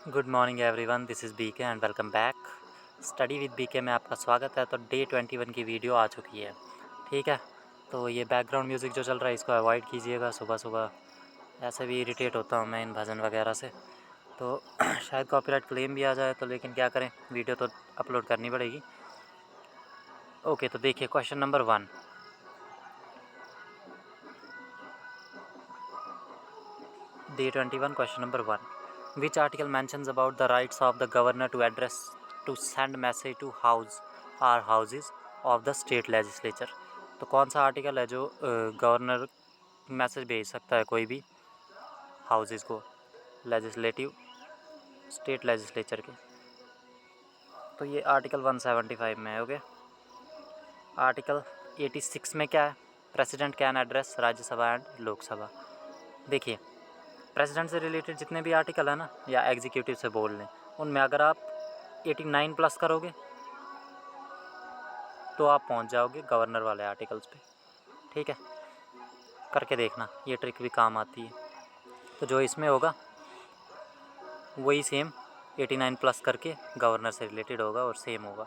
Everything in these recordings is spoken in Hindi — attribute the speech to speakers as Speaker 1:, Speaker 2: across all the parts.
Speaker 1: Good morning everyone, this is BK and welcome back. Study with BK में आपका स्वागत है। तो डे 21 की वीडियो आ चुकी है, ठीक है। तो ये बैकग्राउंड म्यूज़िक जो चल रहा है इसको अवॉइड कीजिएगा। सुबह सुबह ऐसे भी इरिटेट होता हूँ मैं इन भजन वगैरह से, तो शायद कॉपीराइट क्लेम भी आ जाए, तो लेकिन क्या करें, वीडियो तो अपलोड करनी पड़ेगी। ओके, तो देखिए question number 1, day 21 question number 1, which article mentions about the rights of the governor to address to send message to house or houses of the state legislature. तो कौन सा आर्टिकल है जो गवर्नर मैसेज भेज सकता है कोई भी हाउसेज को, लेजिस्लेटिव स्टेट लेजिस्लेचर के। तो ये आर्टिकल 175 में है। ओके, आर्टिकल 86 में क्या है, president can address Rajya Sabha and Lok Sabha. देखिए, प्रेसिडेंट से रिलेटेड जितने भी आर्टिकल है ना, या एग्जीक्यूटिव से बोल लें, उनमें अगर आप 89 प्लस करोगे तो आप पहुंच जाओगे गवर्नर वाले आर्टिकल्स पे, ठीक है। करके देखना, ये ट्रिक भी काम आती है। तो जो इसमें होगा वही सेम 89 प्लस करके गवर्नर से रिलेटेड होगा और सेम होगा,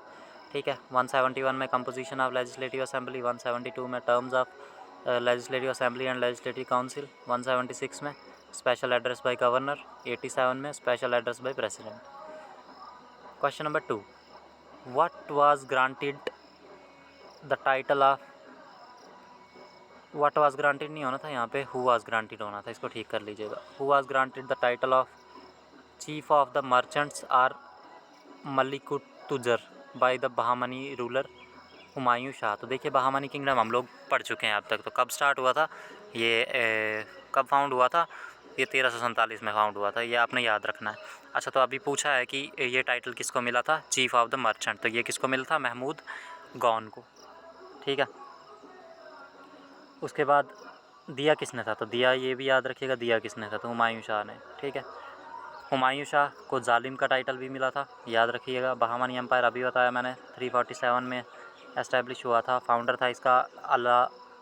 Speaker 1: ठीक है। 171 में कंपोजिशन ऑफ लेजिस्लेटिव असेंबली, 172 में terms of legislative assembly and legislative council, 176 में स्पेशल एड्रेस बाय गवर्नर, 87 में special address by president. Question number 2, what was granted the title of, what was granted नहीं होना था यहाँ पे, हु वाज ग्रांटेड होना था, इसको ठीक कर लीजिएगा। Who was granted the title of chief of the merchants or Malik ut Tujjar by the Bahmani ruler Humayun Shah. तो देखिए, बहामनी किंगडम हम लोग पढ़ चुके हैं अब तक। तो कब स्टार्ट हुआ था ये, कब फाउंड हुआ था ये, 1347 में फाउंड हुआ था, ये आपने याद रखना है। अच्छा, तो अभी पूछा है कि ये टाइटल किसको मिला था, चीफ ऑफ द मर्चेंट, तो ये किसको मिला था, महमूद गौन को, ठीक है। उसके बाद दिया किसने था, तो दिया ये भी याद रखिएगा, दिया किसने था, तो हुमायूं शाह ने, ठीक है। हुमायूं शाह को जालिम का टाइटल भी मिला था, याद रखिएगा। बहामनी एम्पायर अभी बताया मैंने 347 में एस्टेब्लिश हुआ था। फाउंडर था इसका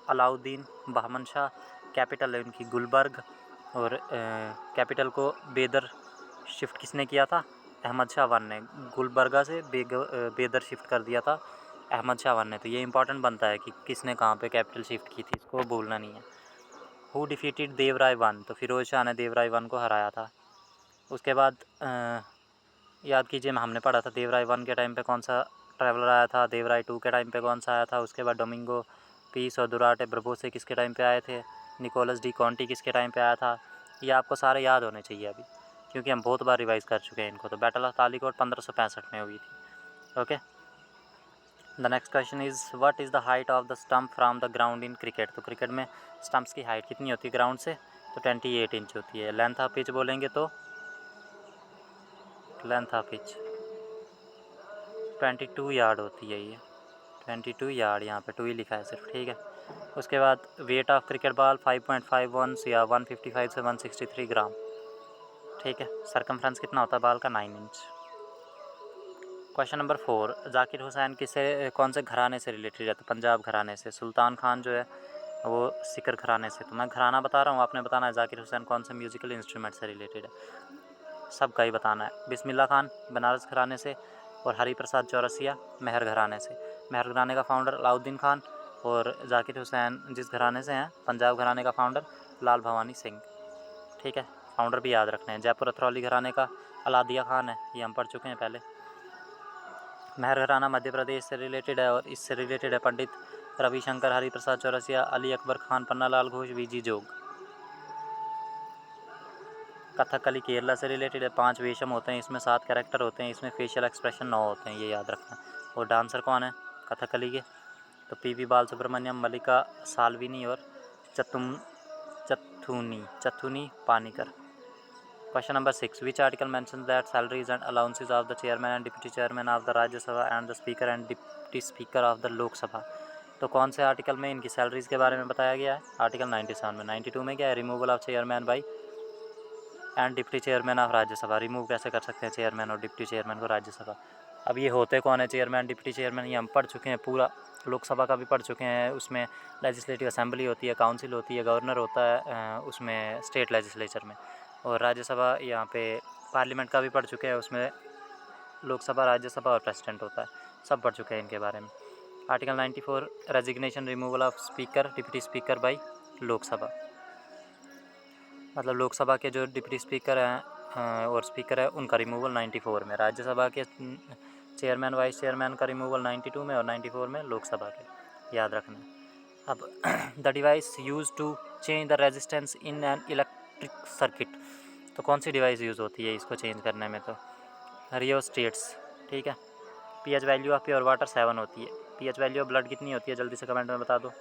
Speaker 1: अलाउद्दीन बहमन शाह। कैपिटल है उनकी गुलबर्ग, और कैपिटल को बेदर शिफ्ट किसने किया था, अहमद शाह वन ने। गुलबर्गा से बेदर शिफ्ट कर दिया था अहमद शाह वन ने। तो ये इंपॉर्टेंट बनता है कि किसने कहाँ पे कैपिटल शिफ्ट की थी, इसको भूलना नहीं है। हु डिफीटेड देवराय वन, तो फिरोज शाह ने देवराय वन को हराया था। उसके बाद याद कीजिए, हमने पढ़ा था देवराय वन के टाइम पे कौन सा ट्रैवलर आया था, देवराय टू के टाइम पे कौन सा आया था। उसके बाद डोमिंगो पीस और दुराटे ब्रभोसे किसके टाइम पे आए थे, निकोलस डी कॉन्टी किसके टाइम पे आया था। ये आपको सारे याद होने चाहिए अभी, क्योंकि हम बहुत बार रिवाइज़ कर चुके हैं इनको। तो बैटल ऑफ तालीकोट 1565 में हुई थी। Okay, the next question is what is the height of the stump from the ground in cricket. तो क्रिकेट में स्टम्प्स की हाइट कितनी होती है ग्राउंड से, तो 28 इंच होती है। लेंथ ऑफ पिच बोलेंगे तो लेंथ ऑफ पिच 22 यार्ड होती है। ये 22 यार्ड, यहाँ पे 2 ही लिखा है सिर्फ, ठीक है। उसके बाद वेट ऑफ क्रिकेट बॉल 5.51 या 155 से 163 ग्राम, ठीक है। सरकमफ्रेंस कितना होता है बॉल का, 9 inch. Question number 4, Zakir Hussain किसे कौन से घराने से रिलेटेड है, तो पंजाब घराने से। सुल्तान खान जो है वो सिकर घराने से। तो मैं घराना बता रहा हूँ, आपने बताना है जाकिर हुसैन कौन से म्यूज़िकल इंस्ट्रूमेंट से रिलेटेड है, सबका ही बताना है। बिस्मिल्लाह खान बनारस घराने से, और हरी प्रसाद चौरसिया मेहर घराने से। मेहर घराने का फाउंडर अलाउद्दीन खान, और जाकिर हुसैन जिस घराने से हैं, पंजाब घराने का फाउंडर लाल भवानी सिंह, ठीक है। फाउंडर भी याद रखने हैं। जयपुर अथरौली घराने का अलादिया खान है, ये हम पढ़ चुके हैं पहले। मेहर घराना मध्य प्रदेश से रिलेटेड है, और इससे रिलेटेड है पंडित रविशंकर, हरिप्रसाद चौरसिया, अली अकबर खान, पन्नालाल घोष, वीजी जोग। कथकली केरला से रिलेटेड है। 5 वेशम होते हैं, इसमें 7 कैरेक्टर होते हैं, इसमें फेशियल एक्सप्रेशन 9 होते हैं, ये याद रखना। और डांसर कौन है कथकली के, तो पीवी बाल सुब्रमण्यम, मल्लिका साल्विनी, और Chathuni Panicker. Question number 6, which article mentions that salaries and allowances of the chairman and deputy chairman of the Rajya Sabha and the speaker and deputy speaker of the Lok Sabha. तो कौन से आर्टिकल में इनकी सैलरीज़ के बारे में बताया गया है, आर्टिकल 97 में। 92 में क्या है, removal of chairman by and deputy chairman of Rajya Sabha. Remove कैसे कर सकते हैं चेयरमैन और डिप्टी चेयरमैन को राज्यसभा। अब ये होते कौन है चेयरमैन डिप्टी चेयरमैन, ये हम पढ़ चुके हैं पूरा। लोकसभा का भी पढ़ चुके हैं, उसमें लेजिस्लेटिव असेंबली होती है, काउंसिल होती है, गवर्नर होता है उसमें स्टेट लेजिस्लेचर में। और राज्यसभा यहाँ पे पार्लियामेंट का भी पढ़ चुके हैं, उसमें लोकसभा, राज्यसभा और प्रेसिडेंट होता है, सब पढ़ चुके हैं इनके बारे में। Article 94 resignation removal of speaker deputy speaker by Lok Sabha, मतलब लोकसभा के जो डिप्टी स्पीकर हैं और स्पीकर है उनका रिमूवल 94 में, राज्यसभा के चेयरमैन वाइस चेयरमैन का रिमूवल 92 में और 94 में लोकसभा के, याद रखना है। अब the device use to change the resistance in an electric circuit, तो कौन सी डिवाइस यूज़ होती है इसको चेंज करने में, तो रियोस्टेट्स, ठीक है। PH value of pure water 7 होती है। पीएच वैल्यू ऑफ ब्लड कितनी होती है, जल्दी से कमेंट में बता दो।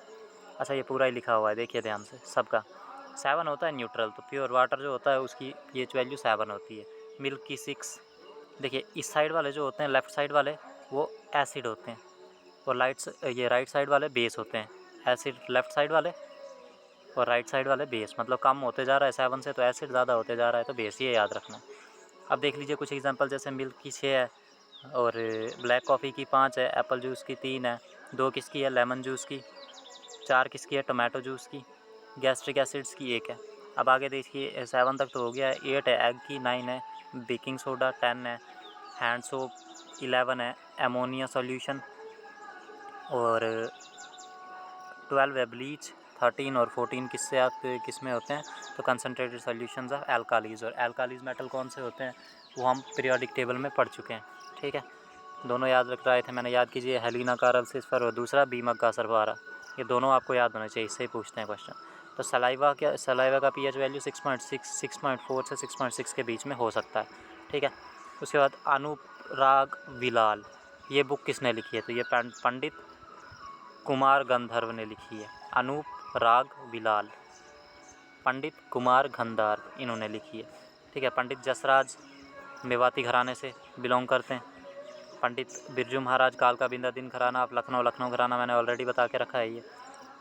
Speaker 1: अच्छा ये पूरा ही लिखा हुआ है, देखिए ध्यान से, सबका 7 होता है न्यूट्रल, तो प्योर वाटर जो होता है उसकी पीएच वैल्यू 7 होती है। मिल्क की 6, देखिए इस साइड वाले जो होते हैं, लेफ़्ट साइड वाले वो एसिड होते हैं और ये राइट साइड वाले बेस होते हैं। एसिड लेफ़्ट साइड वाले और राइट साइड वाले बेस, मतलब कम होते जा रहा है 7 से तो एसिड ज़्यादा होते जा रहा है तो बेस, ये याद रखना है। अब देख लीजिए कुछ एग्जांपल, जैसे मिल्क की 6 है और ब्लैक कॉफ़ी की 5 है, एप्पल जूस की 3 है, 2 किसकी है, लेमन जूस की, 4 किसकी है, टोमेटो जूस की, गैस्ट्रिक एसिड्स की 1 है। अब आगे देखिए 7 तक तो हो गया है, 8 है एग की, 9 है बेकिंग सोडा, 10 है हैंड सोप, 11 है एमोनिया सॉल्यूशन और 12 है ब्लीच, 13 और 14 किस में होते हैं, तो कंसनट्रेटेड सॉल्यूशंस ऑफ एल्कालीज, और एल्कालीज मेटल कौन से होते हैं वो हम पीरियोडिक टेबल में पढ़ चुके हैं, ठीक है। दोनों याद रख रहे थे मैंने, याद कीजिए, हेलिना कार्लसिफर और दूसरा बीमक का सरफारा, ये दोनों आपको याद होने चाहिए, इससे ही पूछते हैं क्वेश्चन। तो सलाइवा का पीएच वैल्यू 6.6, 6.4 से 6.6 के बीच में हो सकता है, ठीक है। उसके बाद अनुराग विलाल, ये बुक किसने लिखी है, तो ये पंडित कुमार गंधर्व ने लिखी है। अनूप राग विलाल, पंडित कुमार गंधर्व इन्होंने लिखी है, ठीक है। पंडित जसराज मेवाती घराने से बिलोंग करते हैं। पंडित बिरजू महाराज कालका बिंदा दिन घराना, आप लखनऊ घराना मैंने ऑलरेडी बता के रखा है ये।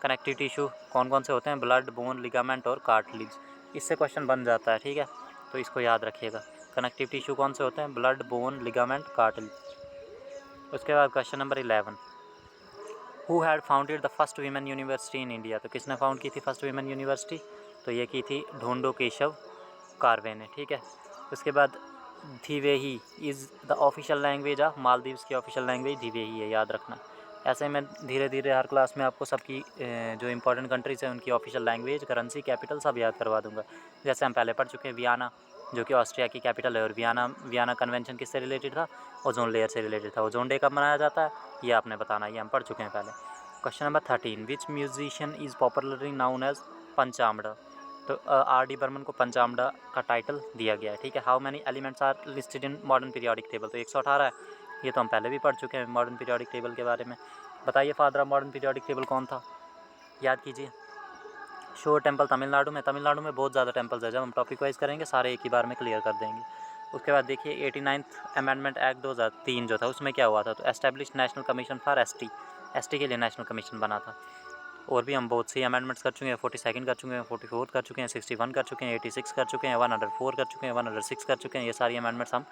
Speaker 1: कनेक्टिव टिश्यू कौन कौन से होते हैं, ब्लड, बोन, लिगामेंट और कार्टिलेज, इससे क्वेश्चन बन जाता है, ठीक है, तो इसको याद रखिएगा। कनेक्टिव टिश्यू कौन से होते हैं, ब्लड, बोन, लिगामेंट, कार्टिलेज। उसके बाद question number 11, who had founded the first women university in India, तो किसने फाउंड की थी फर्स्ट वीमेन यूनिवर्सिटी, तो ये की थी ढोंडो केशव कारवे ने, ठीक है। उसके बाद Dhivehi is the official language of Maldives की ऑफिशियल लैंग्वेज धिवेही है, याद रखना। ऐसे मैं धीरे धीरे हर क्लास में आपको सबकी जो इंपॉर्टेंट कंट्रीज़ हैं उनकी ऑफिशियल लैंग्वेज, करेंसी, कैपिटल सब याद करवा दूंगा। जैसे हम पहले पढ़ चुके हैं वियना, जो कि ऑस्ट्रिया की कैपिटल है, और वियना कन्वेंशन किससे रिलेटेड था, ओजोन लेयर से रिलेटेड था। ओजोन डे कब मनाया जाता है ये आपने बताना, ये हम पढ़ चुके हैं पहले। Question number 13, which musician is popularly known as Pancham Da, तो आर डी बर्मन को पंचामड़ा का टाइटल दिया गया है, ठीक है। How many elements are listed in modern periodic table, तो 118 है, ये तो हम पहले भी पढ़ चुके हैं मॉडर्न पीरियोडिक टेबल के बारे में। बताइए father of modern periodic table कौन था, याद कीजिए। शोर टेम्पल तमिलनाडु में बहुत ज़्यादा टेम्पल्स है, जब हम टॉपिक वाइज करेंगे सारे एक ही बार में क्लियर कर देंगे। उसके बाद देखिए 89th अमेंडमेंट एक्ट 2003 जो था उसमें क्या हुआ था, तो establish national commission for ST के लिए नेशनल कमीशन बना था। और भी हम बहुत सी अमेंडमेंट्स कर चुके हैं, 42 कर चुके हैं, 44 कर चुके हैं, 61 कर चुके हैं, 86 कर चुके हैं, 104 कर चुके हैं, 106 कर चुके हैं, ये सारी अमेंडमेंट्स हम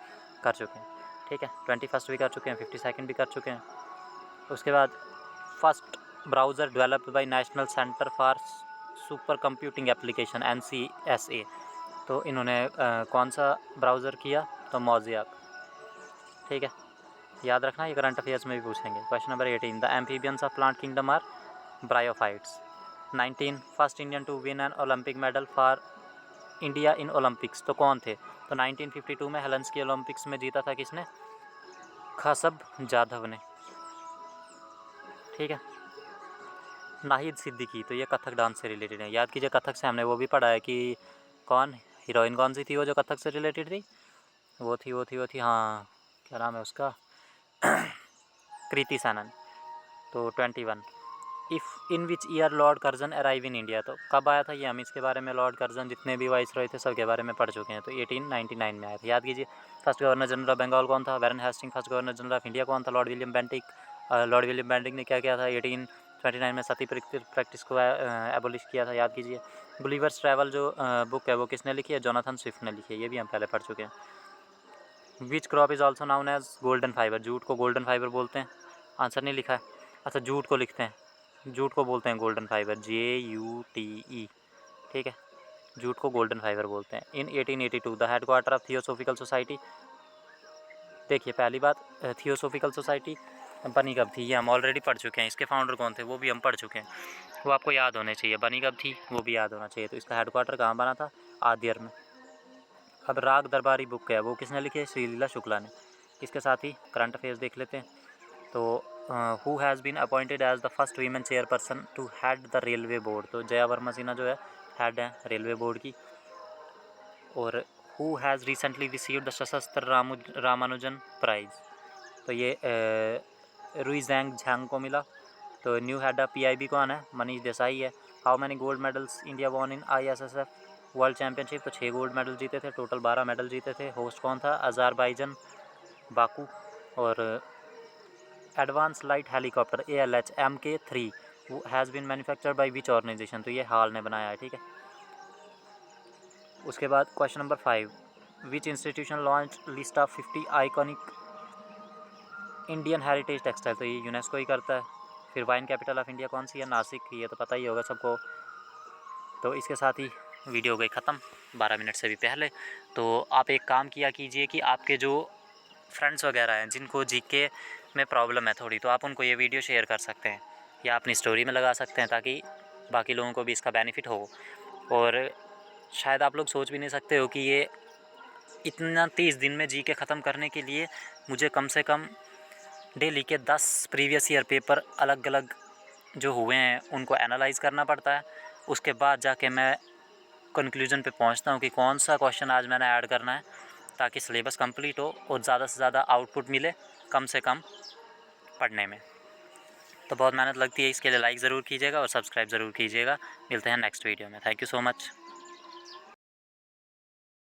Speaker 1: कर चुके हैं, ठीक है। 21 भी कर चुके हैं, 52 भी कर चुके हैं। उसके बाद first browser developed by national centre for super computing application NCSA, तो इन्होंने कौन सा ब्राउज़र किया, तो मोज़ियाक, ठीक है, याद रखना, ये करंट अफेयर्स में भी पूछेंगे। Question number 18, the amphibians of plant kingdom are bryophytes. 19, first Indian to win an Olympic medal for India in Olympics, तो कौन थे, तो 1952 में हेलेंस्की ओलंपिक्स में जीता था किसने, खसब जाधव ने, ठीक है। नाहिद सिद्दीकी, तो ये कथक डांस से रिलेटेड है, याद कीजिए। कथक से हमने वो भी पढ़ा है कि कौन हीरोइन कौन सी थी वो जो कथक से रिलेटेड थी, वो थी हाँ, क्या नाम है उसका, कृति सनन। तो 21, if in which year Lord Curzon arrive in India, तो कब आया था ये, हम इसके बारे में लॉर्ड कर्जन जितने भी वाइस रॉय थे सबके बारे में पढ़ चुके हैं, तो 1899 में आया था, याद कीजिए। First governor general of Bengal कौन था, Warren Hastings. First governor general of India कौन था, लॉर्ड विलियम बेंटिक ने क्या किया था, 1829 में सती प्रैक्टिस को एबोलिश किया था, याद कीजिए। गुलिवर्स ट्रैवल जो बुक है वो किसने लिखी है, जोनाथन स्विफ्ट ने लिखी है, ये भी हम पहले पढ़ चुके हैं। Which crop is also known as golden fibre, jute को गोल्डन फाइबर बोलते हैं, आंसर नहीं लिखा है, अच्छा जूट को लिखते हैं, जूट को बोलते हैं गोल्डन फाइबर, JUTE, ठीक है। जूट को गोल्डन फाइबर बोलते हैं। इन 1882 the headquarter of theosophical society. देखिए पहली बात, थियोसॉफिकल सोसाइटी बनी कब थी ये हम ऑलरेडी पढ़ चुके हैं। इसके फाउंडर कौन थे वो भी हम पढ़ चुके हैं, वो आपको याद होने चाहिए। बनी कब थी वो भी याद होना चाहिए। तो इसका हेडक्वार्टर कहाँ बना था? आद्यर में। अब राग दरबारी बुक है वो किसने लिखी है? श्रीलीला शुक्ला ने। इसके साथ ही करंट अफेयर्स देख लेते हैं। तो who has been appointed as the first women chairperson to head the railway board. तो जया वर्मा सिन्हा जो है हेड है रेलवे बोर्ड की। और who has recently received the सशस्त्र रामानुजन प्राइज़। तो ये रुई झांग को मिला। तो न्यू हेड ऑफ PIB कौन है? मनीष देसाई है। How many gold medals India won in ISSF world championship? तो 6 गोल्ड मेडल जीते थे, टोटल 12 मेडल जीते थे। होस्ट कौन था? Azerbaijan, Baku. और advance light helicopter ALH MK3 has been manufactured by which organisation? तो ये हाल ने बनाया है, ठीक है। उसके बाद question number 5, which institution launch list of 50 iconic Indian heritage textile? तो ये यूनेस्को ही करता है। फिर वाइन कैपिटल ऑफ इंडिया कौन सी है? नासिक। ये तो पता ही होगा सबको। तो इसके साथ ही वीडियो हो गई ख़त्म 12 मिनट से भी पहले। तो आप एक काम किया कीजिए कि आपके जो फ्रेंड्स वगैरह हैं जिनको GK में प्रॉब्लम है थोड़ी, तो आप उनको ये वीडियो शेयर कर सकते हैं या अपनी स्टोरी में लगा सकते हैं ताकि बाकी लोगों को भी इसका बेनिफिट हो। और शायद आप लोग सोच भी नहीं सकते हो कि ये इतना 30 दिन में GK ख़त्म करने के लिए मुझे कम से कम डेली के 10 प्रीवियस ईयर पेपर अलग अलग जो हुए हैं उनको एनालाइज़ करना पड़ता है। उसके बाद जाके मैं कंक्लूजन पे पहुंचता हूँ कि कौन सा क्वेश्चन आज मैंने ऐड करना है ताकि सिलेबस कंप्लीट हो और ज़्यादा से ज़्यादा आउटपुट मिले कम से कम पढ़ने में। तो बहुत मेहनत लगती है, इसके लिए लाइक ज़रूर कीजिएगा और सब्सक्राइब ज़रूर कीजिएगा। मिलते हैं नेक्स्ट वीडियो में। Thank you so much.